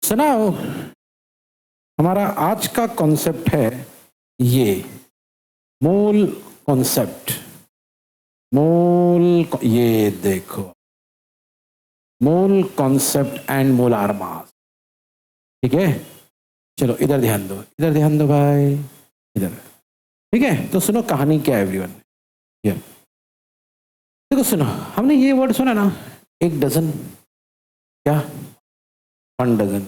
सुनाओ। हमारा आज का कॉन्सेप्ट है ये मोल कॉन्सेप्ट। ये देखो, mole concept and molar mass. ठीक है, चलो इधर ध्यान दो, इधर ध्यान दो भाई, इधर। ठीक है, तो सुनो कहानी क्या है एवरीवन। ये देखो, सुनो, हमने ये वर्ड सुना ना, एक डजन, क्या 1 डजन।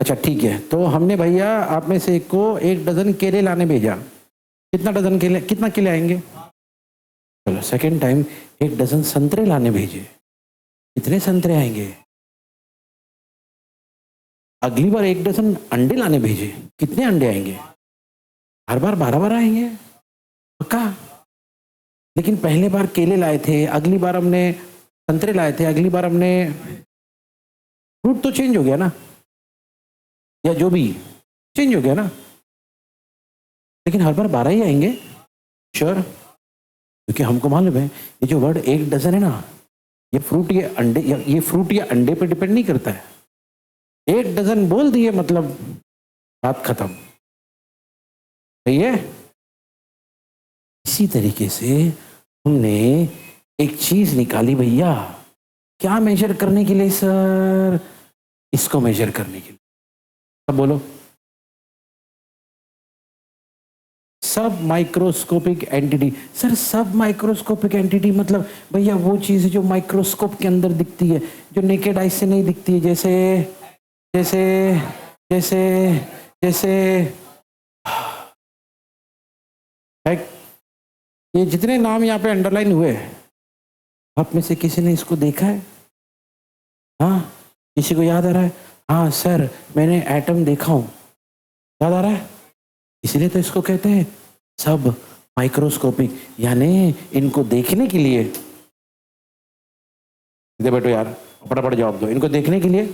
अच्छा ठीक है, तो हमने भैया आप में से एक को 1 डजन केले लाने भेजा। कितना डजन केले, कितना केले आएंगे? चलो सेकंड टाइम 1 डजन संतरे लाने भेजे। कितने संतरे आएंगे? अगली बार 1 डजन अंडे लाने भेजे। कितने अंडे आएंगे? हर बार 12 आएंगे पक्का। लेकिन पहले बार केले लाए थे, अगली बार हमने संतरे लाए थे, अगली बार हमने फ्रूट, तो चेंज हो गया ना, या जो भी चेंज हो गया ना। लेकिन हर बार 12 ही आएंगे श्योर, क्योंकि हमको मालूम है ये जो वर्ड 1 डजन है ना, ये फ्रूट या अंडे, ये फ्रूट या अंडे पे डिपेंड नहीं करता है। 1 डजन बोल दिए मतलब बात खत्म। सही है। इसी तरीके से हमने एक चीज निकाली भैया, क्या मेजर करने के लिए सर? इसको मेजर करने के लिए। अब बोलो, सब माइक्रोस्कोपिक एंटिटी। सर सब माइक्रोस्कोपिक एंटिटी मतलब भैया वो चीज है जो माइक्रोस्कोप के अंदर दिखती है, जो नेकेड आई से नहीं दिखती है। जैसे जैसे जैसे जैसे ये जितने नाम यहाँ पे अंडरलाइन हुए, आप में से किसी ने इसको देखा है? हाँ, किसी को याद आ रहा है? हाँ सर मैंने एटम देखा हूं। याद आ रहा है? इसीलिए तो इसको कहते हैं सब माइक्रोस्कोपिक, यानी इनको देखने के लिए, इधर बैठो यार, फटाफट जवाब दो, इनको देखने के लिए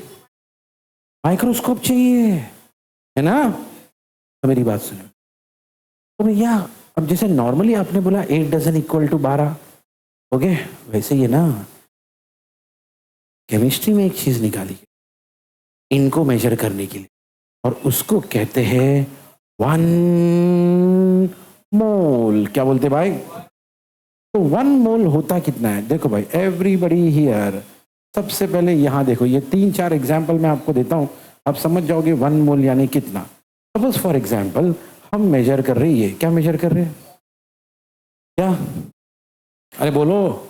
माइक्रोस्कोप चाहिए, है ना? तो मेरी बात सुनो तो भैया, अब जैसे नॉर्मली आपने बोला 1 डजन इक्वल टू 12, ओके, वैसे ही है ना, केमिस्ट्री में एक चीज निकाली इनको मेजर करने के लिए, और उसको कहते हैं 1 मोल। क्या बोलते भाई? तो 1 मोल होता कितना है? देखो भाई एवरीबडी हियर, सबसे पहले यहां देखो, ये 3-4 एग्जाम्पल मैं आपको देता हूं, आप समझ जाओगे 1 मोल यानी कितना। सपोज फॉर एग्जाम्पल हम मेजर कर रहे हैं, क्या मेजर कर रहे हैं? क्या? अरे बोलो।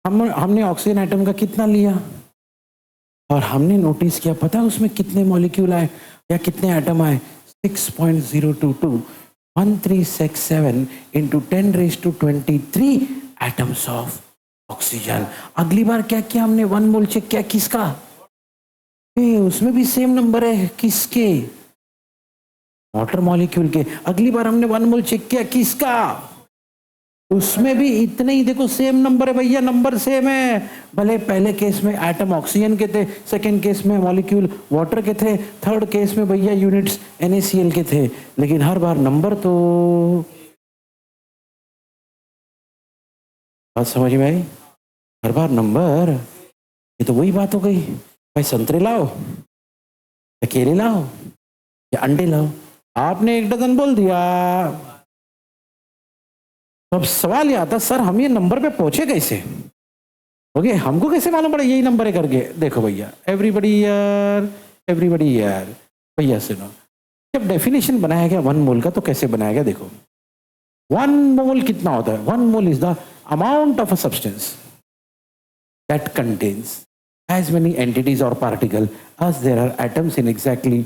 हमने ऑक्सीजन एटम का कितना लिया, और हमने नोटिस किया, पता है उसमें कितने मॉलिक्यूल आए या कितने एटम आए? 6.022 1367 इंटू 10⁻23 एटम्स ऑफ ऑक्सीजन। अगली बार क्या किया हमने? 1 मोल चेक किया, किसका? उसमें भी सेम नंबर है, किसके? वाटर मॉलिक्यूल के। अगली बार हमने 1 मोल चेक किया, किसका? उसमें भी इतने ही, देखो सेम नंबर है भैया, नंबर सेम है। भले पहले केस में एटम ऑक्सीजन के थे, सेकंड केस में मॉलिक्यूल वाटर के थे, थर्ड केस में भैया यूनिट्स NaCl के थे, लेकिन हर बार नंबर तो, बात समझ में आई? हर बार नंबर। ये तो वही बात हो गई भाई, संतरे लाओ या केले लाओ या अंडे लाओ, आपने 1 डजन बोल दिया। तो अब सवाल ये आता, सर हम ये नंबर पे पहुंचे कैसे? ओके, हमको कैसे मालूम पड़ा यही नंबर है करके? देखो भैया एवरीबडी यार, भैया सुनो, जब डेफिनेशन बनाया गया 1 मोल का तो कैसे बनाया गया? देखो 1 मोल कितना होता है? 1 mole is the amount of a substance that contains as many entities or particle as there are atoms in exactly।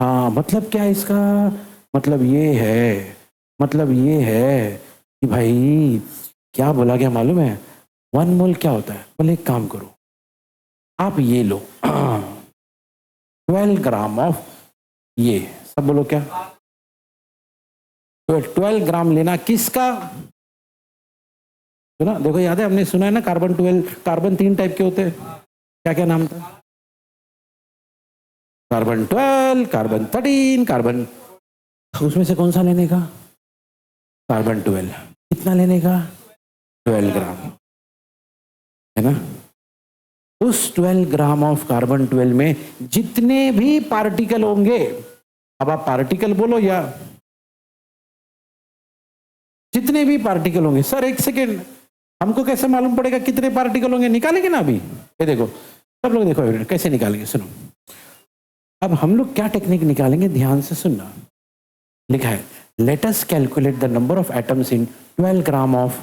हाँ, मतलब क्या है इसका? मतलब ये है कि भाई क्या बोला गया मालूम है? 1 मोल क्या होता है? बोले एक काम करो, आप ये लो 12 ग्राम ऑफ, ये सब बोलो क्या? 12 ग्राम लेना, किसका? सुना? देखो याद है, हमने सुना है ना, कार्बन 12, कार्बन 3 टाइप के होते हैं, क्या क्या नाम था? कार्बन 12, कार्बन 13, कार्बन, उसमें से कौन सा लेने का? कार्बन 12। कितना लेने का? 12 ग्राम, है ना? उस 12 ग्राम ऑफ कार्बन 12 में जितने भी पार्टिकल होंगे, अब आप पार्टिकल बोलो या जितने भी पार्टिकल होंगे, सर एक सेकेंड, हमको कैसे मालूम पड़ेगा कितने पार्टिकल होंगे? निकालेंगे ना अभी, ये देखो सब लोग देखो कैसे निकालेंगे, सुनो। अब हम लोग क्या टेक्निक निकालेंगे, ध्यान से सुनना। लिखा है let us calculate the number of atoms in 12 gram of,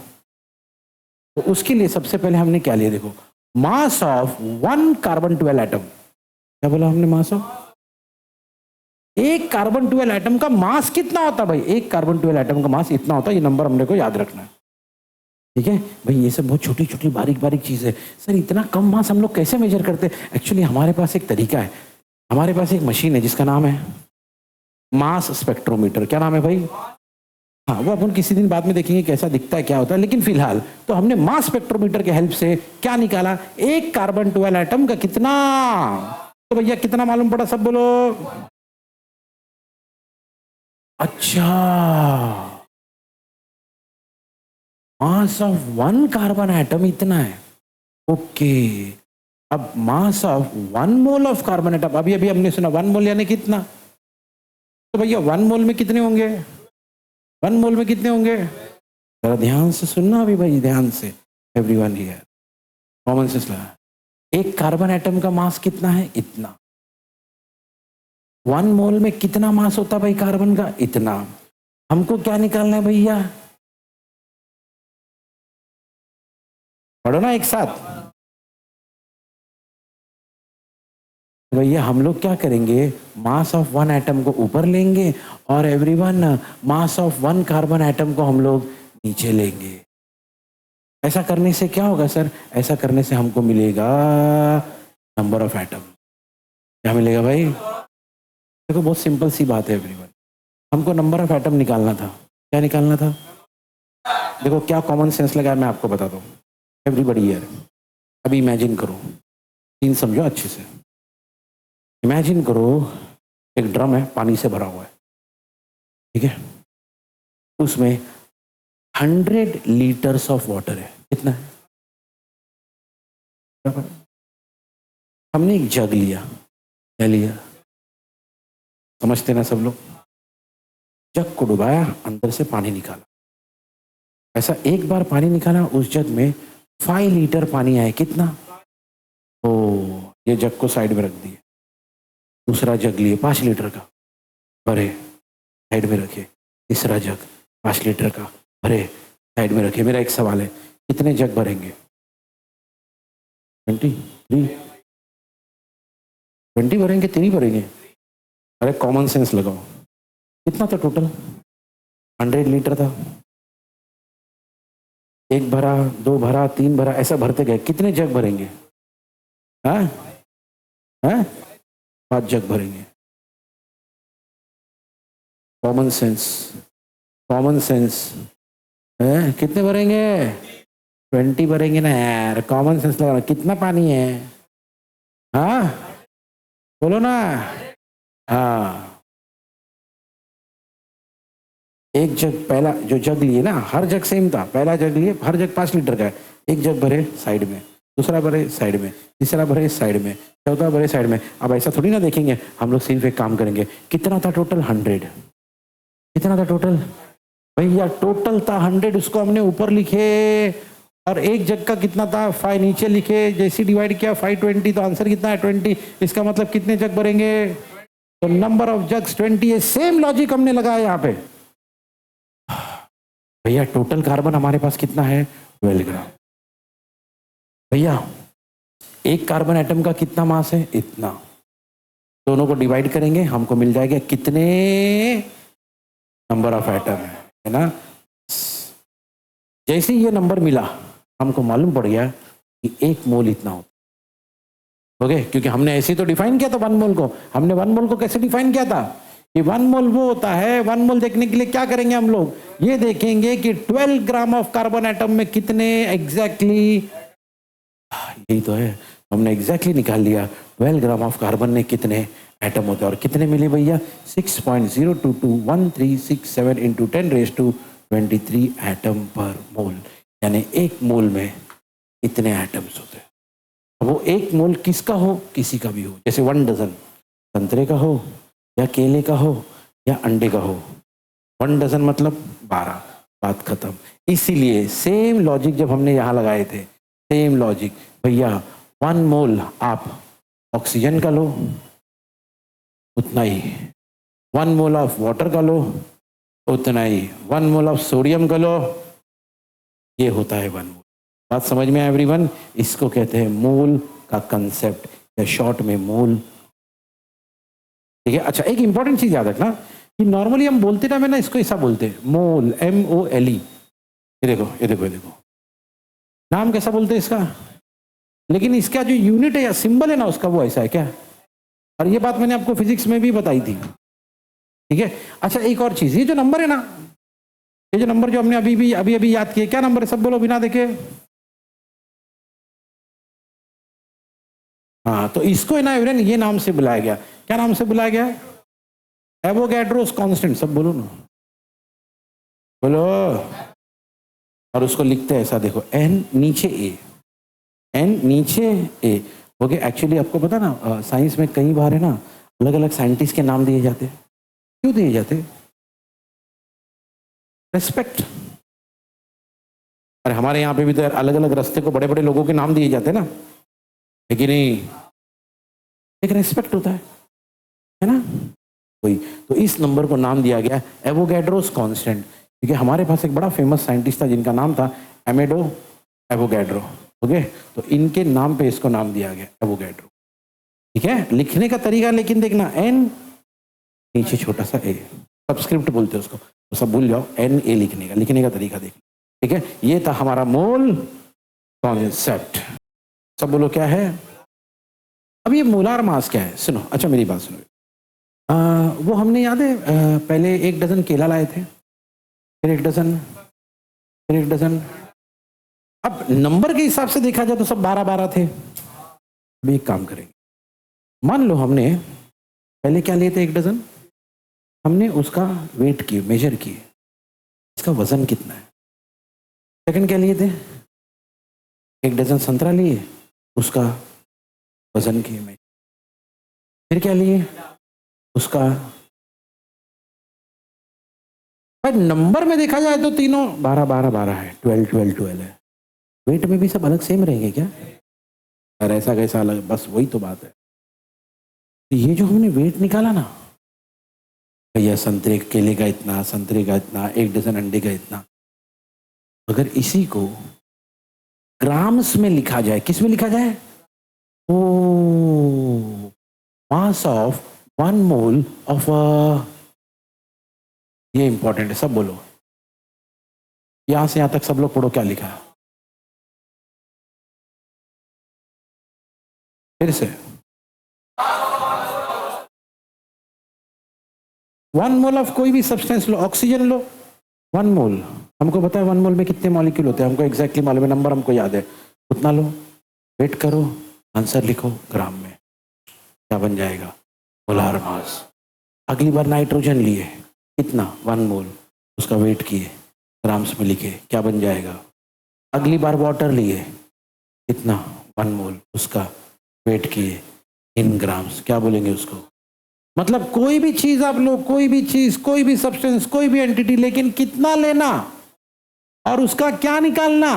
तो उसके लिए सबसे पहले हमने क्या लिया, देखो मास ऑफ 1 कार्बन 12 एटम। क्या बोला हमने? मास ऑफ एक कार्बन 12 एटम का मास कितना होता है भाई? एक कार्बन 12 एटम का मास इतना होता है, ये नंबर हमने को याद रखना है, ठीक है भाई। ये सब बहुत छोटी छोटी बारीक बारीक चीज है। सर इतना कम मास हम लोग कैसे मेजर करते हैं? एक्चुअली हमारे पास एक तरीका है, हमारे पास एक मशीन है जिसका नाम है मास स्पेक्ट्रोमीटर। क्या नाम है भाई? हाँ, वो अपन किसी दिन बाद में देखेंगे कैसा दिखता है, क्या होता है, लेकिन फिलहाल तो हमने मास स्पेक्ट्रोमीटर के हेल्प से क्या निकाला, एक कार्बन 12 एटम का कितना, तो भैया कितना मालूम पड़ा, सब बोलो। अच्छा, मास ऑफ 1 कार्बन एटम इतना है, ओके। अब mass of 1 mole of carbon atom, अभी अभी हमने सुना 1 मोल यानी कितना, तो भैया 1 मोल में कितने होंगे? 1 मोल में कितने होंगे? जरा ध्यान से सुनना अभी भाई, ध्यान से, एवरीवन हियर, कॉमन सेंस लगा। एक कार्बन एटम का मास कितना है? इतना। 1 मोल में कितना मास होता भाई कार्बन का? इतना। हमको क्या निकालना है भैया? पढ़ो ना एक साथ भैया। हम लोग क्या करेंगे, मास ऑफ 1 एटम को ऊपर लेंगे और everyone mass of 1 carbon atom को हम लोग नीचे लेंगे। ऐसा करने से क्या होगा सर? ऐसा करने से हमको मिलेगा नंबर ऑफ एटम। क्या मिलेगा भाई? देखो बहुत सिंपल सी बात है एवरीवन, हमको नंबर ऑफ एटम निकालना था। क्या निकालना था? देखो क्या कॉमन सेंस लगा है, मैं आपको बताता हूँ एवरीबडी हियर। अभी इमेजिन करो, सीन समझो अच्छे से। इमेजिन करो एक ड्रम है, पानी से भरा हुआ है, ठीक है, उसमें 100 लीटर्स ऑफ वाटर है। कितना है? हमने एक जग लिया, क्या लिया? समझते ना सब लोग? जग को डुबाया, अंदर से पानी निकाला। ऐसा एक बार पानी निकाला, उस जग में 5 लीटर पानी आया। कितना? ओ, ये जग को साइड में रख दिया। दूसरा जग लिए 5 लीटर का, भरे, साइड में रखे। तीसरा जग 5 लीटर का, भरे, साइड में रखे। मेरा एक सवाल है, कितने जग भरेंगे? 20 भरेंगे, 3 भरेंगे? अरे कॉमन सेंस लगाओ, कितना था टोटल? 100 लीटर था। एक भरा, 2 भरा, 3 भरा, ऐसा भरते गए। कितने जग भरेंगे? हाँ हाँ, 5 जग भरेंगे। कॉमन सेंस, कॉमन सेंस है। कितने भरेंगे? 20 भरेंगे ना यार, कॉमन सेंस लगाना। कितना पानी है? हाँ बोलो ना। हाँ, एक जग, पहला जो जग लिए ना, हर जग सेम था। पहला जग लिए, हर जग 5 लीटर का है। एक जग भरे साइड में, दूसरा भरे साइड में, तीसरा भरे साइड में, चौथा भरे साइड में। अब ऐसा थोड़ी ना देखेंगे हम लोग, सिर्फ एक काम करेंगे। कितना था टोटल? 100। कितना था टोटल भैया? टोटल था 100, उसको हमने ऊपर लिखे। और एक जग का कितना था? 5 नीचे लिखे। जैसे डिवाइड किया 520, तो आंसर कितना है? 20। इसका मतलब कितने जग भरेंगे? तो नंबर ऑफ जग्स 20 है। सेम लॉजिक हमने लगाया यहाँ पे भैया। टोटल कार्बन हमारे पास कितना है? 12 ग्राम। भैया एक कार्बन एटम का कितना मास है? इतना। दोनों को डिवाइड करेंगे, हमको मिल जाएगा कितने नंबर ऑफ एटम है ना। जैसे ये नंबर मिला, हमको मालूम पड़ गया कि 1 मोल इतना होता। ओके, क्योंकि हमने ऐसे तो डिफाइन किया था 1 मोल को। हमने 1 मोल को कैसे डिफाइन किया था कि 1 मोल वो होता है। 1 मोल देखने के लिए क्या करेंगे हम लोग? ये देखेंगे कि 12 ग्राम ऑफ कार्बन एटम में कितने एग्जैक्टली, यही तो है, हमने एग्जैक्टली निकाल लिया 12 ग्राम ऑफ कार्बन में कितने एटम होते हैं। और कितने मिले भैया? 6.0221367 इंटू 10⁻23 एटम पर मोल, यानी 1 मोल में इतने एटम्स होते हैं। अब वो एक मोल किसका हो, किसी का भी हो, जैसे 1 डजन संतरे का हो या केले का हो या अंडे का हो, 1 डजन मतलब 12, बात खत्म। इसीलिए सेम लॉजिक जब हमने यहाँ लगाए थे, सेम लॉजिक भैया 1 मोल आप ऑक्सीजन का लो उतना ही, 1 मोल ऑफ वाटर का लो उतना ही, 1 मोल ऑफ सोडियम का लो, ये होता है 1 मोल। बात समझ में आया एवरीवन? इसको कहते हैं मोल का कंसेप्ट या शॉर्ट में मोल। ठीक है, अच्छा एक इंपॉर्टेंट चीज याद रखना कि नॉर्मली हम बोलते टाइम है ना, इसको ऐसा बोलते हैं मोल, MOLE। ये देखो ये देखो ये देखो, नाम कैसा बोलते हैं इसका, लेकिन इसका जो यूनिट है या सिंबल है ना उसका वो ऐसा है क्या। और ये बात मैंने आपको फिजिक्स में भी बताई थी। ठीक है, अच्छा एक और चीज, ये जो नंबर है ना, ये जो नंबर जो हमने अभी अभी याद किए, क्या नंबर है सब बोलो बिना देखे। हाँ, तो इसको है ना एवरेन ये नाम से बुलाया गया, क्या नाम से बुलाया गया, एवोगैड्रोस कांस्टेंट, सब बोलो ना, बोलो। और उसको लिखते हैं ऐसा, देखो N नीचे A, N नीचे A। ओके, एक्चुअली आपको पता ना साइंस में कई बार है ना अलग अलग साइंटिस्ट के नाम दिए जाते हैं, क्यों दिए जाते? रेस्पेक्ट। अरे हमारे यहाँ पे भी तो अलग अलग रास्ते को बड़े बड़े लोगों के नाम दिए जाते हैं ना, लेकिन नहीं, एक रेस्पेक्ट होता है ना कोई। तो इस नंबर को नाम दिया गया एवोगैड्रोस कांस्टेंट, क्योंकि हमारे पास एक बड़ा फेमस साइंटिस्ट था जिनका नाम था एमेडो एवोगैड्रो। ओके, तो इनके नाम पे इसको नाम दिया गया एवोगैड्रो। ठीक है, लिखने का तरीका लेकिन देखना, N नीचे छोटा सा A, सबस्क्रिप्ट बोलते हैं उसको, तो सब भूल जाओ, NA लिखने का तरीका देखना। ठीक है, ये था हमारा मोल कॉन्सेप्ट। सब बोलो क्या है। अब ये मोलार मास क्या है, सुनो, अच्छा मेरी बात सुनो। वो हमने याद है पहले 1 डजन केला लाए थे, फिर 1 डजन, फिर 1 डजन। अब नंबर के हिसाब से देखा जाए तो सब 12-12 थे। अभी एक काम करेंगे, मान लो हमने पहले क्या लिए थे 1 डजन, हमने उसका वेट किए, मेजर किए, इसका वजन कितना है। सेकंड क्या लिए थे, 1 डजन संतरा लिए, उसका वजन किए मेजर। फिर क्या लिए, उसका, पर नंबर में देखा जाए तो तीनों 12-12-12 है, 12-12-12 है। वेट में भी सब अलग सेम रहेंगे क्या, और ऐसा कैसा अलग, बस वही तो बात है। तो ये जो हमने वेट निकाला ना भैया, संतरे केले का इतना, संतरे का इतना, 1 डजन अंडे का इतना, अगर इसी को ग्राम्स में लिखा जाए, किस में लिखा जाए, ओ मास ऑफ 1 मोल ऑफ, ये इंपॉर्टेंट है, सब बोलो, यहां से यहां तक सब लोग पढ़ो क्या लिखा है फिर से। 1 मोल ऑफ कोई भी सब्सटेंस लो, ऑक्सीजन लो, 1 मोल, हमको पता है 1 मोल में कितने मॉलिक्यूल होते हैं, हमको एग्जैक्टली मालूम है, नंबर हमको याद है, उतना लो, वेट करो, आंसर लिखो ग्राम में, क्या बन जाएगा, मोलार मास। अगली बार नाइट्रोजन लिए, कितना, 1 मोल, उसका वेट किए, ग्राम्स में लिखे, क्या बन जाएगा। अगली बार वाटर लिए, कितना, 1 मोल, उसका वेट किए इन ग्राम्स, क्या बोलेंगे उसको। मतलब कोई भी चीज आप लो, कोई भी चीज, कोई भी सब्सटेंस, कोई भी एंटिटी, लेकिन कितना लेना और उसका क्या निकालना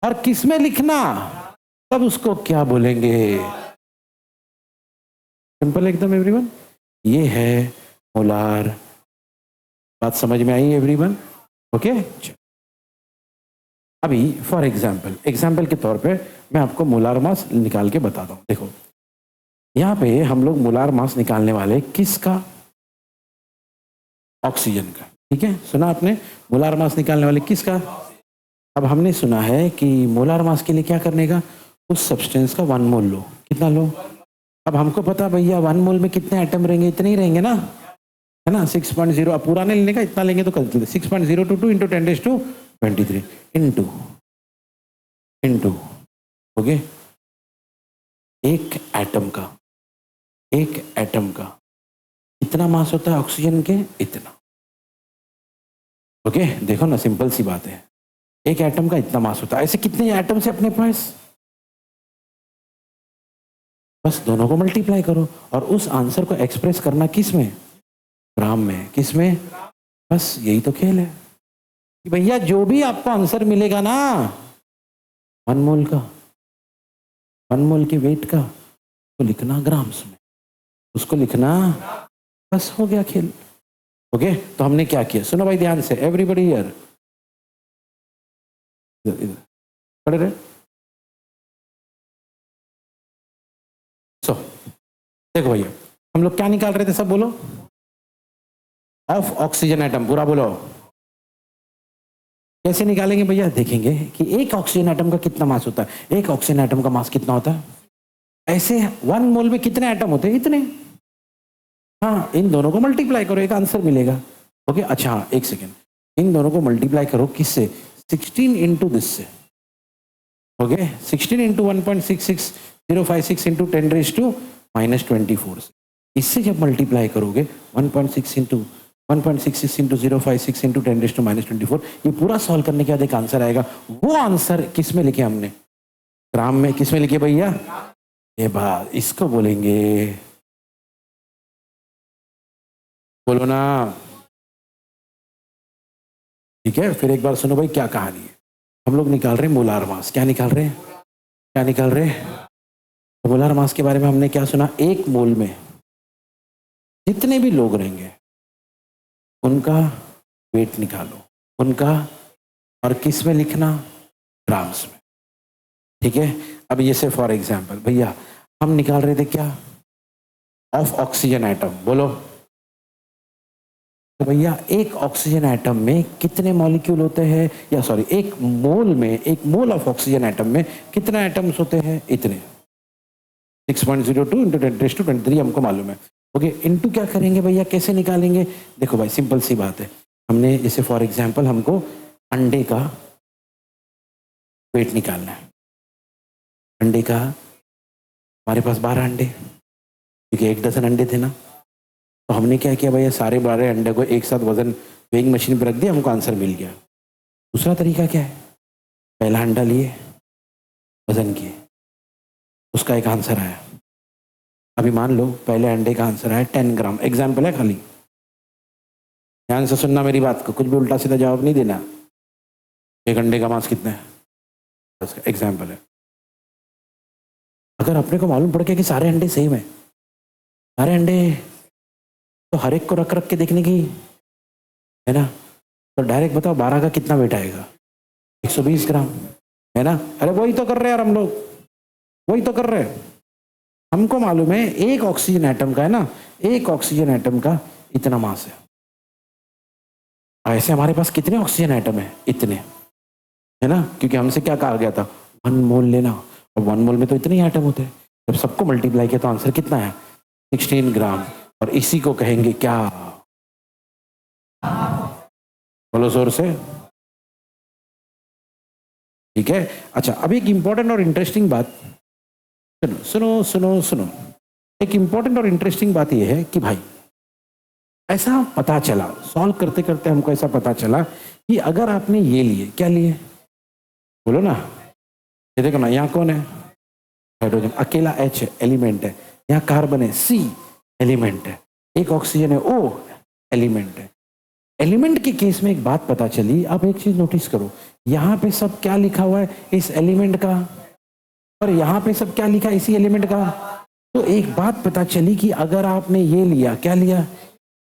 और किस में लिखना, तब उसको क्या बोलेंगे। सिंपल एकदम एवरीवन, ये है मोलार। बात समझ में आई एवरीवन? ओके, अभी फॉर एग्जाम्पल के तौर पे मैं आपको मोलार मास निकाल के बताता हूं। देखो यहाँ पे हम लोग मोलार मास निकालने वाले किसका, ऑक्सीजन का। ठीक है, सुना आपने, मोलार मास निकालने वाले किसका। अब हमने सुना है कि मोलार मास के लिए क्या करने का, उस सब्सटेंस का 1 मोल लो, कितना लो। अब हमको पता भैया 1 मोल में कितने एटम रहेंगे, इतने ही रहेंगे ना, है ना, 6.0। अब पूरा नहीं लेने का, इतना लेंगे तो कर 6.022 इंटू 10⁻23 इंटू ओके, एक एटम का इतना मास होता है ऑक्सीजन के, इतना। ओके, देखो ना, सिंपल सी बात है, एक एटम का इतना मास होता है। ऐसे कितने एटम्स है अपने पास, बस दोनों को मल्टीप्लाई करो और उस आंसर को एक्सप्रेस करना किस में, ग्राम में, किस में, बस यही तो खेल है कि भैया जो भी आपको आंसर मिलेगा ना 1 मोल का, 1 मोल के वेट का, तो लिखना ग्राम्स में, उसको लिखना, बस हो गया खेल। ओके, तो हमने क्या किया, सुनो भाई ध्यान से, एवरीबॉडी हियर, पढ़ रहे, सो देखो भैया हम लोग क्या निकाल रहे थे, सब बोलो, ऑफ ऑक्सीजन एटम, पूरा बोलो। कैसे निकालेंगे भैया, देखेंगे कि एक ऑक्सीजन एटम का कितना मास होता है, एक ऑक्सीजन एटम का मास कितना होता है, ऐसे 1 मोल में कितने एटम होते हैं, इतने, हाँ इन दोनों को मल्टीप्लाई करो, एक आंसर मिलेगा। ओके, अच्छा हाँ एक सेकेंड, इन दोनों को मल्टीप्लाई करो किससे, 16 इंटू दिस से, ओके 16 इंटू 1.66056 इंटू 10⁻⁻24 से, इससे जब मल्टीप्लाई करोगे 1.6 इंटू 1.66 इंटू 056 इंटू 10⁻⁻24, ये पूरा सॉल्व करने के बाद एक आंसर आएगा। वो आंसर किस में लिखे हमने, ग्राम में, किस में लिखे भैया, ये बात इसको बोलेंगे, बोलो ना, ठीक है। फिर एक बार सुनो भाई क्या कहानी है, हम लोग निकाल रहे हैं मोलार मास, क्या निकाल रहे हैं, क्या निकाल रहे हैं, तो मोलार मास के बारे में हमने क्या सुना, 1 मोल में जितने भी लोग रहेंगे उनका वेट निकालो, उनका, और किस में लिखना, ग्राम्स में, ठीक है। अब ये से फॉर एग्जांपल भैया हम निकाल रहे थे क्या, ऑफ ऑक्सीजन एटम, बोलो, तो भैया एक ऑक्सीजन एटम में कितने मॉलिक्यूल होते हैं, या सॉरी एक मोल में, एक मोल ऑफ ऑक्सीजन एटम में कितने एटम्स होते हैं, इतने, 6.02 इंटू 10⁻23 हमको मालूम है। ओके, इनटू क्या करेंगे भैया, कैसे निकालेंगे, देखो भाई सिंपल सी बात है, हमने जैसे फॉर एग्जांपल हमको अंडे का वेट निकालना है, अंडे का, हमारे पास 12 अंडे, क्योंकि 1 डजन अंडे थे ना, तो हमने क्या किया भैया, सारे 12 अंडे को एक साथ वजन वेइंग मशीन पर रख दिया, हमको आंसर मिल गया। दूसरा तरीका क्या है, पहला अंडा लिए, वजन किए, उसका एक आंसर आया, अभी मान लो पहले अंडे का आंसर आया 10 ग्राम, एग्जाम्पल है खाली, ध्यान से सुनना मेरी बात को, कुछ भी उल्टा सीधा जवाब नहीं देना, एक अंडे का मास कितना है, उसका एग्जाम्पल है। अगर अपने को मालूम पड़ गया कि सारे अंडे सेम है, सारे अंडे, तो हर एक को रख रख के देखने की है ना, तो डायरेक्ट बताओ 12 का कितना वेट आएगा, 120 ग्राम, है ना। अरे वही तो कर रहे हैं यार हम लोग, वही तो कर रहे हैं, हमको मालूम है एक ऑक्सीजन एटम का है ना, एक ऑक्सीजन एटम का इतना मास है, ऐसे हमारे पास कितने ऑक्सीजन एटम है, इतने, है ना, क्योंकि हमसे क्या कहा गया था, 1 मोल लेना, और 1 मोल में तो इतने ही एटम होते हैं, जब सबको मल्टीप्लाई किया तो आंसर कितना है, 16 ग्राम, और इसी को कहेंगे क्या, बोलो जोर से, ठीक है। अच्छा अब एक इंपॉर्टेंट और इंटरेस्टिंग बात, सुनो सुनो सुनो सुनो, एक इंपॉर्टेंट और इंटरेस्टिंग बात यह है कि भाई ऐसा पता चला, सॉल्व करते करते हमको ऐसा पता चला कि अगर आपने ये लिए, क्या लिए, बोलो ना, ये देखो ना, यहाँ कौन है, हाइड्रोजन, अकेला H है, एलिमेंट है, यहाँ कार्बन है, C एलिमेंट है, एक ऑक्सीजन है, O एलिमेंट है। एलिमेंट के केस में एक बात पता चली, आप एक चीज नोटिस करो, यहाँ पे सब क्या लिखा हुआ है, इस एलिमेंट का, और यहाँ पे सब क्या लिखा है, इसी एलिमेंट का। तो एक बात पता चली कि अगर आपने ये लिया, क्या लिया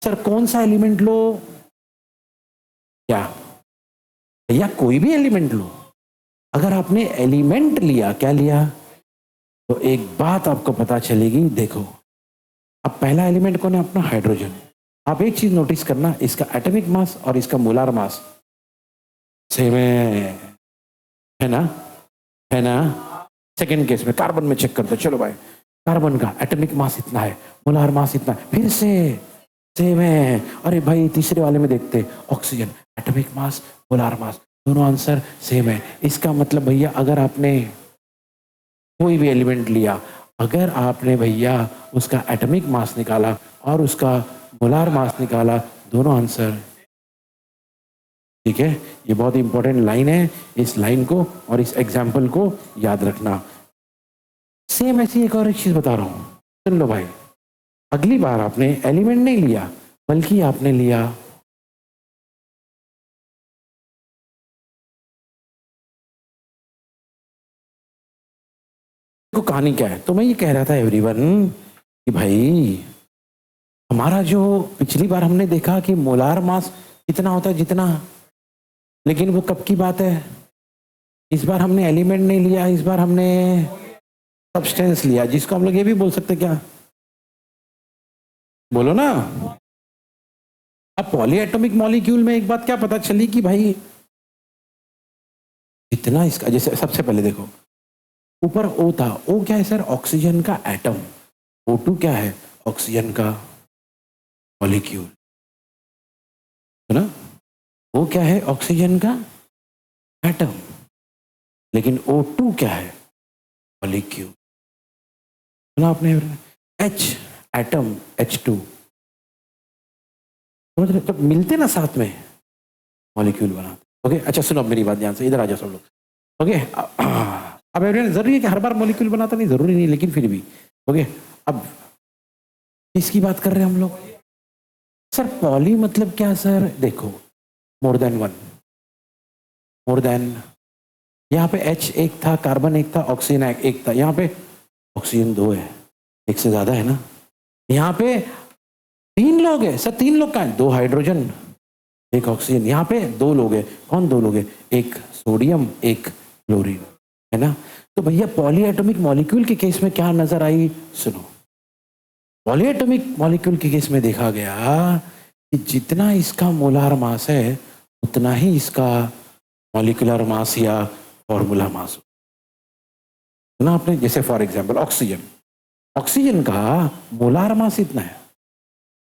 सर, कौन सा एलिमेंट लो, क्या भैया, कोई भी एलिमेंट लो, अगर आपने एलिमेंट लिया, क्या लिया, तो एक बात आपको पता चलेगी, देखो अब पहला एलिमेंट कौन है, अपना हाइड्रोजन। आप एक चीज नोटिस करना, इसका एटॉमिक मास और इसका मोलार मास सेम है ना, है ना। सेकेंड केस में कार्बन में चेक करते, चलो भाई कार्बन का एटॉमिक मास इतना है, मोलार मास इतना है, फिर से सेम है। अरे भाई तीसरे वाले में देखते, oxygen, atomic mass, molar mass, दोनों आंसर सेम है। इसका मतलब भैया अगर आपने कोई भी एलिमेंट लिया, अगर आपने भैया उसका एटॉमिक मास निकाला और उसका मोलार मास निकाला, दोनों आंसर, ठीक है। ये बहुत इंपॉर्टेंट लाइन है, इस लाइन को और इस एग्जाम्पल को याद रखना। सेम ऐसी एक और एक चीज बता रहा हूं, सुन लो भाई। अगली बार आपने एलिमेंट नहीं लिया, बल्कि आपने लिया को। कहानी क्या है, तो मैं ये कह रहा था एवरीवन कि भाई हमारा जो पिछली बार हमने देखा कि मोलार मास कितना होता है जितना, लेकिन वो कब की बात है। इस बार हमने एलिमेंट नहीं लिया, इस बार हमने सब्सटेंस लिया, जिसको हम लोग ये भी बोल सकते क्या, बोलो ना। अब पॉलीएटॉमिक मॉलिक्यूल में एक बात क्या पता चली कि भाई इतना इसका, जैसे सबसे पहले देखो ऊपर O था, O क्या है सर, ऑक्सीजन का एटम। O2 क्या है, ऑक्सीजन का मॉलिक्यूल, है ना। O क्या है, ऑक्सीजन का एटम। लेकिन O2 क्या है, मॉलिक्यूल, सुना आपने। H एटम, H2, समझ रहे, जब मिलते ना साथ में मॉलिक्यूल बनाते। ओके अच्छा सुनो अब मेरी बात ध्यान से, इधर आ जाओ सब लोग। ओके अब एवरीवन, जरूरी है कि हर बार मॉलिक्यूल बनाता नहीं, जरूरी नहीं, लेकिन फिर भी ओके। अब किसकी बात कर रहे हैं हम लोग सर, पॉली मतलब क्या सर, देखो more than one, more than, यहाँ पे H एक था, कार्बन एक था, ऑक्सीजन एक था, यहाँ पे ऑक्सीजन 2 है, एक से ज्यादा है ना। यहाँ पे 3 लोग है सर, 3 लोग का है, 2 हाइड्रोजन एक ऑक्सीजन, यहाँ पे 2 लोग है, कौन 2 लोग है, एक सोडियम एक क्लोरीन, है ना। तो भैया पॉलीएटॉमिक मॉलिक्यूल के केस में क्या नजर आई, सुनो। पॉलीएटॉमिक मॉलिक्यूल के केस में देखा गया कि जितना इसका मोलार मास है उतना ही इसका मॉलिक्यूलर मास या फॉर्मूला मास हो ना आपने। जैसे फॉर एग्जांपल ऑक्सीजन, ऑक्सीजन का मोलार मास इतना है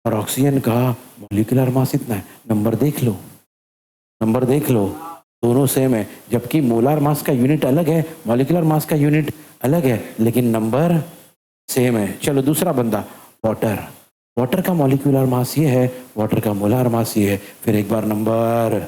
और ऑक्सीजन का मॉलिक्यूलर मास इतना है, नंबर देख लो, नंबर देख लो, दोनों सेम है, जबकि मोलार मास का यूनिट अलग है, मॉलिक्यूलर मास का यूनिट अलग है, लेकिन नंबर सेम है। चलो दूसरा बंदा, वाटर, वाटर का मॉलिक्यूलर मास ये है, वाटर का मोलार मास ये है, फिर एक बार नंबर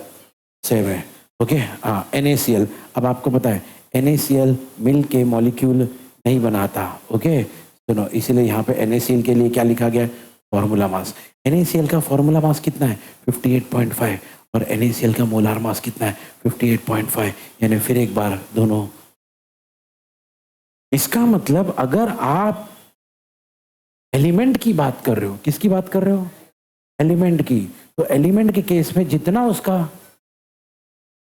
सेम है। ओके हाँ, NaCl, अब आपको पता है NaCl मिल के मॉलिक्यूल नहीं बनाता। ओके सुनो, इसीलिए यहाँ पे NaCl के लिए क्या लिखा गया है, फॉर्मूला मास। NaCl का फॉर्मूला मास कितना है, 58.5, और NaCl का मोलार मास कितना है, 58.5, यानी फिर एक बार दोनों। इसका मतलब अगर आप एलिमेंट की बात कर रहे हो, किसकी बात कर रहे हो, एलिमेंट की, तो एलिमेंट के केस में जितना उसका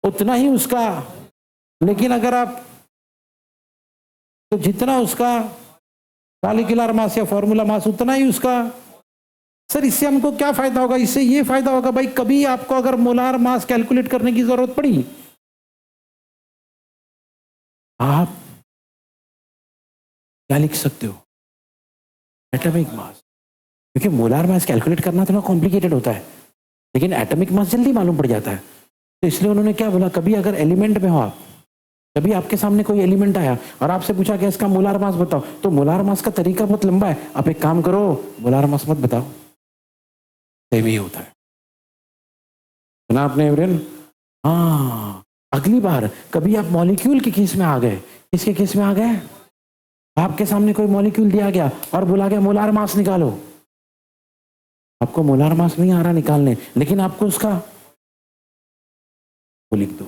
उतना ही उसका, लेकिन अगर आप, तो जितना उसका मॉलिक्यूलर मास या फॉर्मूला मास उतना ही उसका। सर इससे हमको क्या फायदा होगा, इससे ये फायदा होगा भाई, कभी आपको अगर मोलार मास कैलकुलेट करने की जरूरत पड़ी, आप क्या लिख सकते हो, एटॉमिक मास। क्योंकि मोलार मास कैलकुलेट करना थोड़ा कॉम्प्लिकेटेड होता है, लेकिन एटॉमिक मास जल्दी मालूम पड़ जाता है। तो इसलिए उन्होंने क्या बोला, कभी अगर एलिमेंट में हो आप, कभी आपके सामने कोई एलिमेंट आया और आपसे पूछा कि इसका मोलार मास बताओ, तो मोलार मास का तरीका बहुत लंबा है, आप एक काम करो, मोलार मास मत बताओ, सेम ही होता है। सुना आपने एवरीवन। हाँ, अगली बार कभी आप मॉलिक्यूल के केस में आ गए, किसके केस में आ गए, आपके सामने कोई मॉलिक्यूल दिया गया और बोला गया मोलार मास निकालो, आपको मोलार मास नहीं आ रहा निकालने, लेकिन आपको उसका वो लिख दो,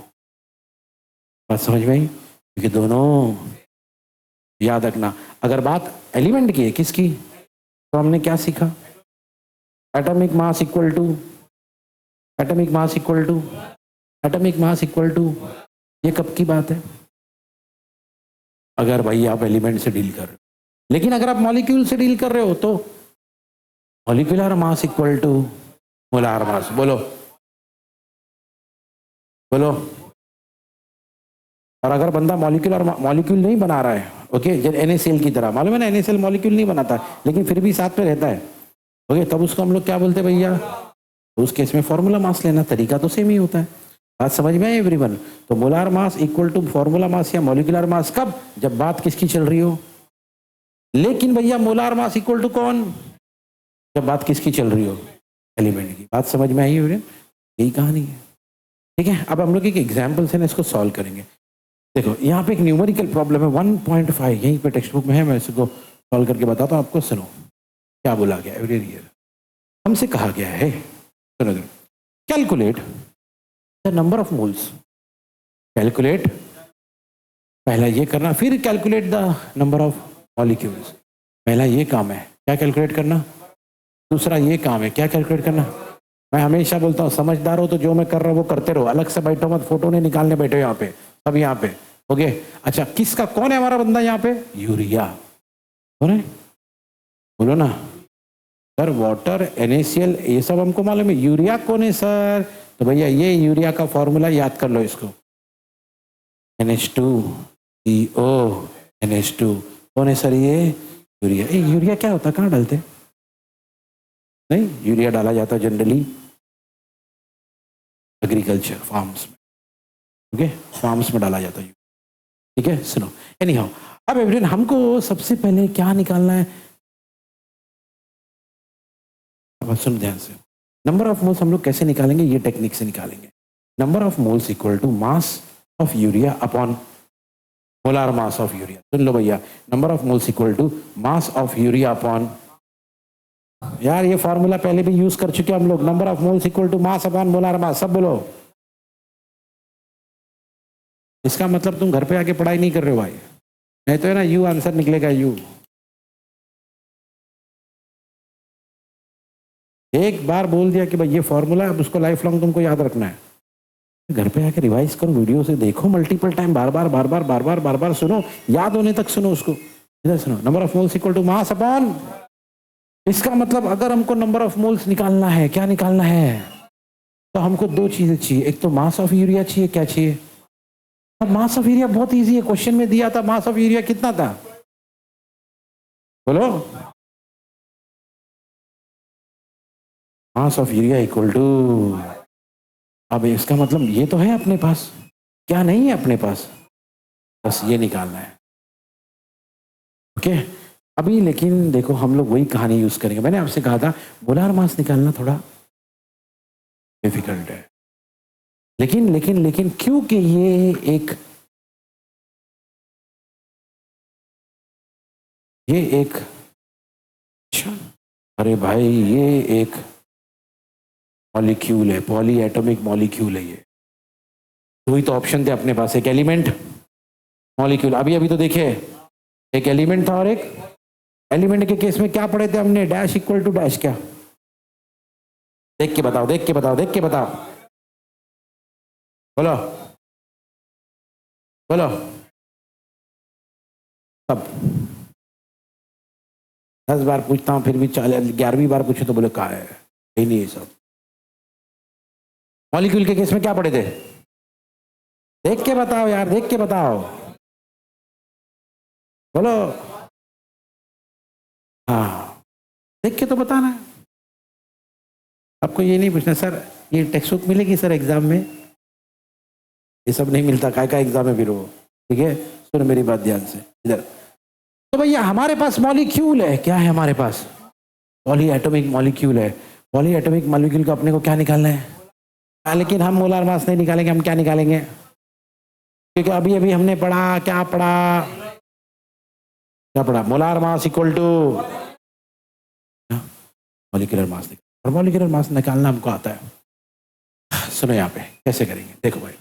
बात समझ में आई। क्योंकि दोनों याद रखना, अगर बात एलिमेंट की है, किसकी, तो हमने क्या सीखा, atomic mass equal to, atomic mass equal to, atomic mass equal to, ये कब की बात है, अगर भाई आप एलिमेंट से डील कर रहे हो। लेकिन अगर आप मॉलिक्यूल से डील कर रहे हो तो molecular mass equal to molar mass. बोलो बोलो। और अगर बंदा मॉलिक्यूल नहीं बना रहा है, ओके, जैसे NaCl की तरह, मालूम है ना NaCl मॉलिक्यूल नहीं बनाता लेकिन फिर भी साथ में रहता है, ओके, तब उसको हम लोग क्या बोलते हैं भैया, उस केस में फॉर्मूला मास लेना, तरीका तो सेम ही होता है। बात समझ में आई एवरीवन। तो molar mass equal to formula mass या मॉलिक्यूलर मास कब, जब बात किसकी चल रही हो, लेकिन भैया मोलार मास इक्वल टू कौन, जब बात किसकी चल रही हो, एलिमेंट की। बात समझ में आई एवरीवन, यही कहानी है। ठीक है, अब हम लोग एक एग्जाम्पल से ना इसको सॉल्व करेंगे। देखो यहाँ पे एक न्यूमेरिकल प्रॉब्लम है 1.5, यहीं पे टेक्स्ट बुक में है, मैं इसको सॉल्व करके बताता हूँ आपको। सुनो क्या बोला गया एवरी ईयर, हमसे कहा गया है, सुनो calculate the number of moles. Calculate, पहला ये करना, फिर calculate the number of molecules. पहला ये काम है क्या कैलकुलेट करना, दूसरा ये काम है क्या कैलकुलेट करना। मैं हमेशा बोलता हूँ समझदार हो तो जो मैं कर रहा हूँ वो करते रहो, अलग से बैठो मत, फोटो नहीं निकालने बैठो यहाँ पे, सब यहाँ पे। ओके अच्छा, किसका कौन है हमारा बंदा यहाँ पे, यूरिया। कौन है बोलो ना सर, वाटर NaCl ये सब हमको मालूम है, यूरिया कौन है सर, तो भैया ये यूरिया का फॉर्मूला याद कर लो इसको, NH2CO NH2। कौन है सर ये, यूरिया। यूरिया क्या होता है, कहाँ डालते, नहीं यूरिया डाला जाता है जनरली एग्रीकल्चर फार्म्स में, ओके फार्म्स में डाला जाता है, ठीक है। सुनो एनी हाउ, अब एवरीवन हमको सबसे पहले क्या निकालना है, अब सुन ध्यान से, नंबर ऑफ मोल्स हम लोग कैसे निकालेंगे, ये टेक्निक से निकालेंगे। Number of moles equal to mass of urea upon molar mass of urea. सुन लो भैया, number of moles equal to mass of urea upon, यार ये फॉर्मूला पहले भी यूज कर चुके हम लोग, number of moles equal to mass upon molar mass, सब बोलो। इसका मतलब तुम घर पे आके पढ़ाई नहीं कर रहे हो भाई, नहीं तो है ना यू आंसर निकलेगा यू। एक बार बोल दिया कि भाई ये फॉर्मूला, अब उसको लाइफ लॉन्ग तुमको याद रखना है। घर पे आके रिवाइज करो, वीडियो से देखो मल्टीपल टाइम, बार बार बार बार बार बार बार बार सुनो, याद होने तक सुनो उसको। इधर सुनो, number of moles equal to mass upon, इसका मतलब अगर हमको नंबर ऑफ मोल्स निकालना है, क्या निकालना है, तो हमको दो चीजें चाहिए, एक तो मास ऑफ यूरिया चाहिए, क्या चाहिए, अब मास ऑफ यूरिया बहुत इजी है, क्वेश्चन में दिया था मास ऑफ यूरिया कितना था, बोलो। Mass of urea equal to, अब इसका मतलब ये तो है अपने पास, क्या नहीं है अपने पास, बस ये निकालना है, ओके। अभी लेकिन देखो हम लोग वही कहानी यूज करेंगे, मैंने आपसे कहा था मोलार मास निकालना थोड़ा डिफिकल्ट है, लेकिन लेकिन लेकिन क्योंकि ये एक अच्छा, अरे भाई ये एक मॉलिक्यूल है, पॉली एटॉमिक मॉलिक्यूल है ये, वही तो ऑप्शन थे अपने पास, एक एलिमेंट मॉलिक्यूल, अभी अभी तो देखिए एक एलिमेंट था और एक, एलिमेंट के केस में क्या पढ़े थे हमने, डैश इक्वल टू डैश, क्या, देख के बताओ देख के बताओ देख के बताओ, बोलो बोलो, सब 10 बार पूछता हूँ फिर भी 11वीं बार पूछे तो बोले कहा है, यही नहीं है सब। मॉलिक्यूल के केस में क्या पढ़े थे, देख के बताओ यार, देख के बताओ, बोलो, हाँ देख के तो बताना है, आपको ये नहीं पूछना सर ये टेक्स्ट बुक मिलेगी सर एग्जाम में, ये सब नहीं मिलता, काय का एग्जाम है फिर वो, ठीक है। सुनो मेरी बात ध्यान से इधर, तो भैया हमारे पास मॉलिक्यूल है, क्या है हमारे पास, पॉली एटॉमिक मॉलिक्यूल है, पॉली एटॉमिक मॉलिक्यूल को अपने को क्या निकालना है, लेकिन हम मोलार मास नहीं निकालेंगे, हम क्या निकालेंगे, क्योंकि अभी अभी हमने पढ़ा, क्या पढ़ा, क्या पढ़ा, molar mass equal to molecular mass, और मॉलिक्यूलर मास निकालना हमको आता है। सुनो यहाँ पे कैसे करेंगे, देखो भाई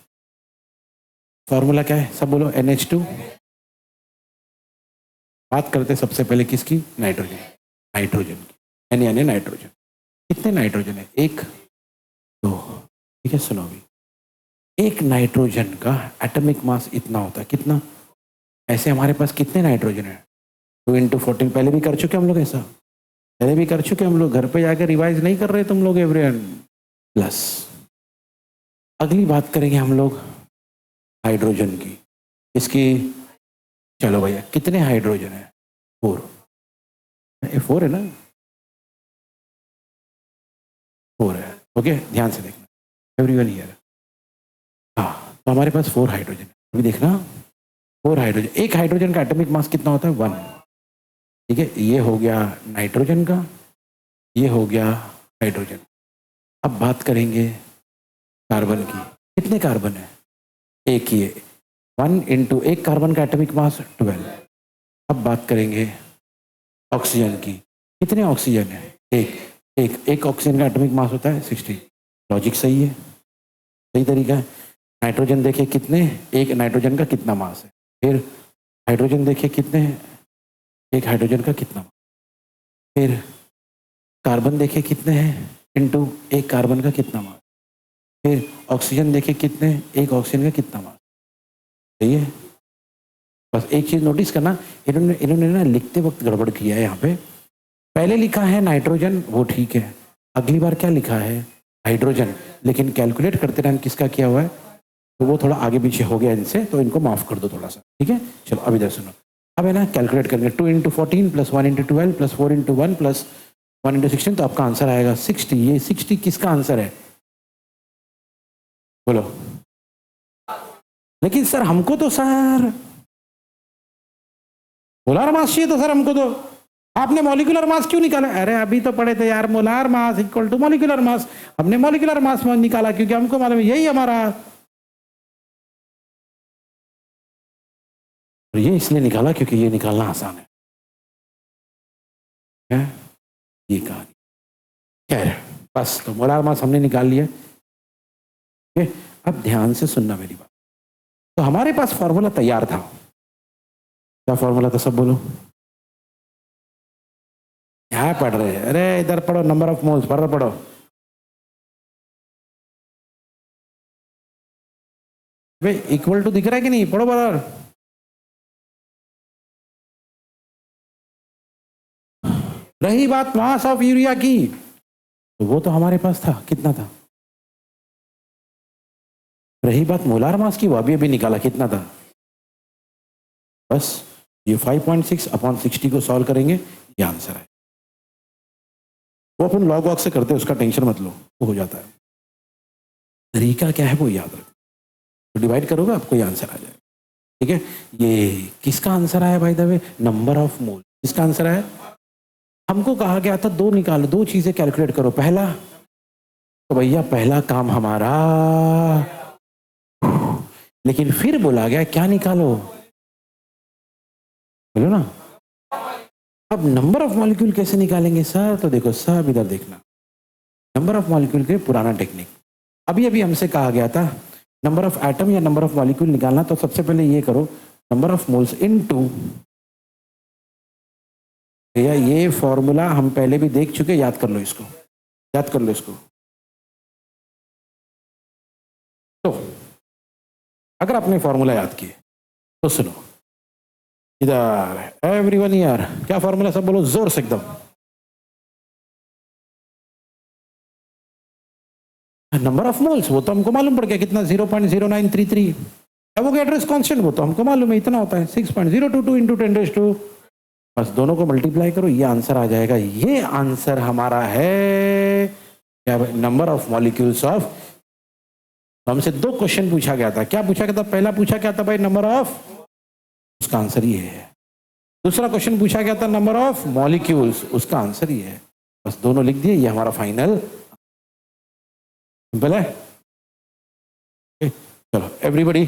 फॉर्मूला क्या है, सब बोलो, NH2, बात करते सबसे पहले किसकी, नाइट्रोजन, नाइट्रोजन की, N यानी नाइट्रोजन, कितने नाइट्रोजन है, एक दो, ठीक है। सुनो अभी, एक नाइट्रोजन का एटॉमिक मास इतना होता है, कितना, ऐसे हमारे पास कितने नाइट्रोजन है, 2 × 14, पहले भी कर चुके हम लोग, ऐसा पहले भी कर चुके हम लोग, घर पे जाकर रिवाइज नहीं कर रहे तुम लोग एवरीवन, प्लस अगली बात करेंगे हम लोग हाइड्रोजन की, इसकी, चलो भैया कितने हाइड्रोजन है, 4, ये 4 है ना, 4 है, ओके ध्यान से देखना एवरीवन हियर, हाँ तो हमारे पास 4 हाइड्रोजन है, अभी देखना 4 हाइड्रोजन, एक हाइड्रोजन का एटॉमिक मास कितना होता है, 1, ठीक है। ये हो गया नाइट्रोजन का, ये हो गया हाइड्रोजन। अब बात करेंगे कार्बन की, कितने कार्बन है, एक ही है, 1 इंटू एक कार्बन का एटॉमिक मास 12। अब बात करेंगे ऑक्सीजन की। कितने ऑक्सीजन है? एक ऑक्सीजन का एटॉमिक मास होता है 60। लॉजिक सही है, सही तरीका है। नाइट्रोजन देखिए कितने, एक नाइट्रोजन का कितना मास है। फिर हाइड्रोजन देखिए कितने हैं, एक हाइड्रोजन का कितना मास। फिर कार्बन देखिए कितने हैं इंटू एक कार्बन का कितना मास। फिर ऑक्सीजन देखिए कितने हैं, एक ऑक्सीजन का कितना मास। सही है। बस एक चीज नोटिस करना, इन्होंने ना लिखते वक्त गड़बड़ किया है। यहाँ पे पहले लिखा है नाइट्रोजन, वो ठीक है। अगली बार क्या लिखा है? हाइड्रोजन। लेकिन कैलकुलेट करते टाइम किसका किया हुआ है, तो वो थोड़ा आगे पीछे हो गया इनसे, तो इनको माफ कर दो थोड़ा सा, ठीक है। चलो अब इधर सुनो। अब है ना कैलकुलेट करेंगे 2 into 14 plus 1 into 12 plus 4 into 1 plus 1 into 16, तो आपका आंसर आएगा 60। ये 60 किसका आंसर है बोलो? लेकिन सर हमको तो सर मोलार मास चाहिए, तो सर हमको तो आपने मॉलिक्यूलर मास क्यों निकाला? अरे अभी तो पढ़े थे यार, molar mass equal to molecular mass. हमने मॉलिक्यूलर मास निकाला क्योंकि हमको मालूम है यही हमारा, और ये इसलिए निकाला क्योंकि ये निकालना आसान है। ये कहानी खैर, बस तो मोलार मास हमने निकाल लिया। अब ध्यान से सुनना मेरी बात। तो हमारे पास फॉर्मूला तैयार था। क्या फॉर्मूला था सब बोलो? क्या पढ़ रहे हैं? अरे इधर पढ़ो, नंबर ऑफ मोल्स पढ़ो। वे इक्वल टू दिख रहा है कि नहीं? पढ़ो बराबर। रही बात मास ऑफ यूरिया की, तो वो तो हमारे पास था, कितना था? रही बात मोलार मास की, वो अभी निकाला, कितना था? बस ये 5.6 अपॉन 60 को सॉल्व करेंगे, ये आंसर है। वो अपन लॉग वॉग से करते हैं, उसका टेंशन मत लो, वो हो जाता है। तरीका क्या है वो याद रखो, तो डिवाइड करोगे आपको ये आंसर आ जाएगा, ठीक है। ये किसका आंसर आया भाई the way? Number of mole. किसका आंसर आया? हमको कहा गया था दो निकालो, दो चीजें कैलकुलेट करो। पहला तो भैया पहला काम हमारा, लेकिन फिर बोला गया क्या निकालो, बोलो ना। अब नंबर ऑफ मॉलिक्यूल कैसे निकालेंगे सर? तो देखो सब इधर देखना, नंबर ऑफ मॉलिक्यूल के पुराना टेक्निक। अभी अभी हमसे कहा गया था नंबर ऑफ एटम या नंबर ऑफ मॉलिक्यूल निकालना, तो सबसे पहले ये करो नंबर ऑफ मोल्स इनटू, भैया ये फॉर्मूला हम पहले भी देख चुके, याद कर लो इसको, याद कर लो इसको। तो अगर आपने फॉर्मूला याद किए तो सुनो इधर एवरीवन यार, क्या फॉर्मूला सब बोलो जोर से एकदम। नंबर ऑफ मोल्स वो तो हमको मालूम पड़ गया कितना, 0.0933। एवोगैड्रोस कांस्टेंट वो तो हमको मालूम है इतना होता है, 6.022 इंटू 10⁻²। बस दोनों को मल्टीप्लाई करो, ये आंसर आ जाएगा। ये आंसर हमारा है क्या? Number of molecules of. हमसे दो क्वेश्चन पूछा गया था, क्या पूछा गया था? पहला पूछा क्या था भाई? नंबर ऑफ, उसका आंसर ये है। दूसरा क्वेश्चन पूछा गया था नंबर ऑफ मॉलिक्यूल्स, उसका आंसर ये है। बस दोनों लिख दिए, ये हमारा फाइनल सिंपल है। चलो एवरीबॉडी